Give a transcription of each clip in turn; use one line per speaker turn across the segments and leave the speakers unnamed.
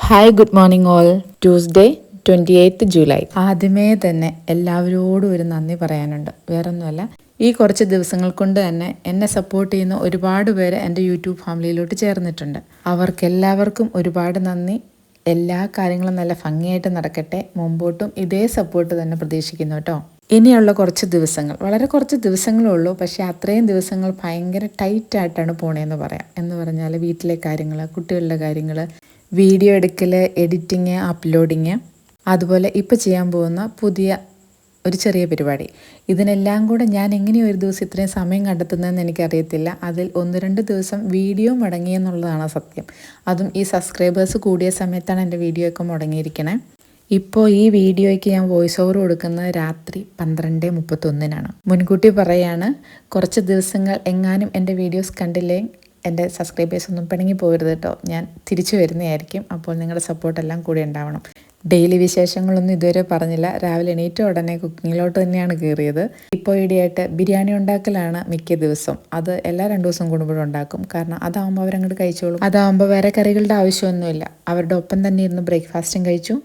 Hi good morning all. Tuesday 28 July. ആദ്യമേ തന്നെ എല്ലാവരോടും ഒരു നന്ദി പറയാനുണ്ട്. വേറൊന്നുമല്ല, ഈ കുറച്ച് ദിവസങ്ങൾ കൊണ്ട് തന്നെ എന്നെ സപ്പോർട്ട് ചെയ്യുന്ന ഒരുപാട് പേര് എൻ്റെ യൂട്യൂബ് ഫാമിലിയിലോട്ട് ചേർന്നിട്ടുണ്ട്. അവർക്കെല്ലാവർക്കും ഒരുപാട് നന്ദി. എല്ലാ കാര്യങ്ങളും നല്ല ഭംഗിയായിട്ട് നടക്കട്ടെ. മുമ്പോട്ടും ഇതേ സപ്പോർട്ട് തന്നെ പ്രതീക്ഷിക്കുന്നു കേട്ടോ. ഇനിയുള്ള കുറച്ച് ദിവസങ്ങൾ, വളരെ കുറച്ച് ദിവസങ്ങളേ ഉള്ളൂ, പക്ഷേ അത്രയും ദിവസങ്ങൾ ഭയങ്കര ടൈറ്റായിട്ടാണ് പോണേന്ന് പറയാം. എന്ന് പറഞ്ഞാൽ വീട്ടിലെ കാര്യങ്ങൾ, കുട്ടികളുടെ കാര്യങ്ങൾ, വീഡിയോ എടുക്കൽ, എഡിറ്റിങ്, അപ്ലോഡിങ്, അതുപോലെ ഇപ്പോൾ ചെയ്യാൻ പോകുന്ന പുതിയ ഒരു ചെറിയ പരിപാടി. ഇതിനെല്ലാം കൂടെ ഞാൻ എങ്ങനെയും ഒരു ദിവസം ഇത്രയും സമയം കണ്ടെത്തുന്നതെന്ന് എനിക്കറിയത്തില്ല. അതിൽ 1-2 ദിവസം വീഡിയോ മുടങ്ങിയെന്നുള്ളതാണ് സത്യം. അതും ഈ സബ്സ്ക്രൈബേഴ്സ് കൂടിയ സമയത്താണ് എൻ്റെ വീഡിയോ ഒക്കെ മുടങ്ങിയിരിക്കണേ. ഇപ്പോൾ ഈ വീഡിയോയ്ക്ക് ഞാൻ വോയിസ് ഓവർ കൊടുക്കുന്നത് രാത്രി 12:31 മുൻകൂട്ടി പറയാണ്, കുറച്ച് ദിവസങ്ങൾ എങ്ങാനും എൻ്റെ വീഡിയോസ് കണ്ടില്ലേ എൻ്റെ സബ്സ്ക്രൈബേഴ്സ് ഒന്നും പിണങ്ങി പോകരുത് കേട്ടോ. ഞാൻ തിരിച്ചു വരുന്നതായിരിക്കും. അപ്പോൾ നിങ്ങളുടെ സപ്പോർട്ടെല്ലാം കൂടി ഉണ്ടാവണം. ഡെയിലി വിശേഷങ്ങളൊന്നും ഇതുവരെ പറഞ്ഞില്ല. രാവിലെ എണീറ്റ ഉടനെ കുക്കിങ്ങിലോട്ട് തന്നെയാണ് കയറിയത്. ഇപ്പോൾ ഇവിടെയായിട്ട് ബിരിയാണി ഉണ്ടാക്കലാണ് മിക്ക ദിവസം. അത് എല്ലാ 2 ദിവസം കൂടുമ്പോഴും ഉണ്ടാക്കും. കാരണം അതാകുമ്പോൾ അവരങ്ങോട്ട് കഴിച്ചോളും. അതാകുമ്പോൾ വേറെ കറികളുടെ ആവശ്യമൊന്നുമില്ല. അവരുടെ ഒപ്പം തന്നെ ഇരുന്ന് ബ്രേക്ക്ഫാസ്റ്റും കഴിച്ചു.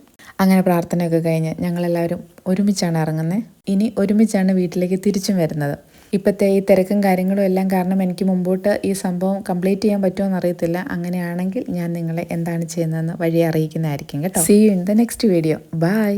അങ്ങനെ പ്രാർത്ഥനയൊക്കെ കഴിഞ്ഞ് ഞങ്ങളെല്ലാവരും ഒരുമിച്ചാണ് ഇറങ്ങുന്നത്. ഇനി ഒരുമിച്ചാണ് വീട്ടിലേക്ക് തിരിച്ചും വരുന്നത്. ഇപ്പോഴത്തെ ഈ തിരക്കും കാര്യങ്ങളും എല്ലാം കാരണം എനിക്ക് മുമ്പോട്ട് ഈ സംഭവം കംപ്ലീറ്റ് ചെയ്യാൻ പറ്റുമോ എന്നറിയത്തില്ല. അങ്ങനെയാണെങ്കിൽ ഞാൻ നിങ്ങളെ എന്താണ് ചെയ്യുന്നതെന്ന് വഴി അറിയിക്കുന്നതായിരിക്കും കേട്ടോ. See you in the next video. By.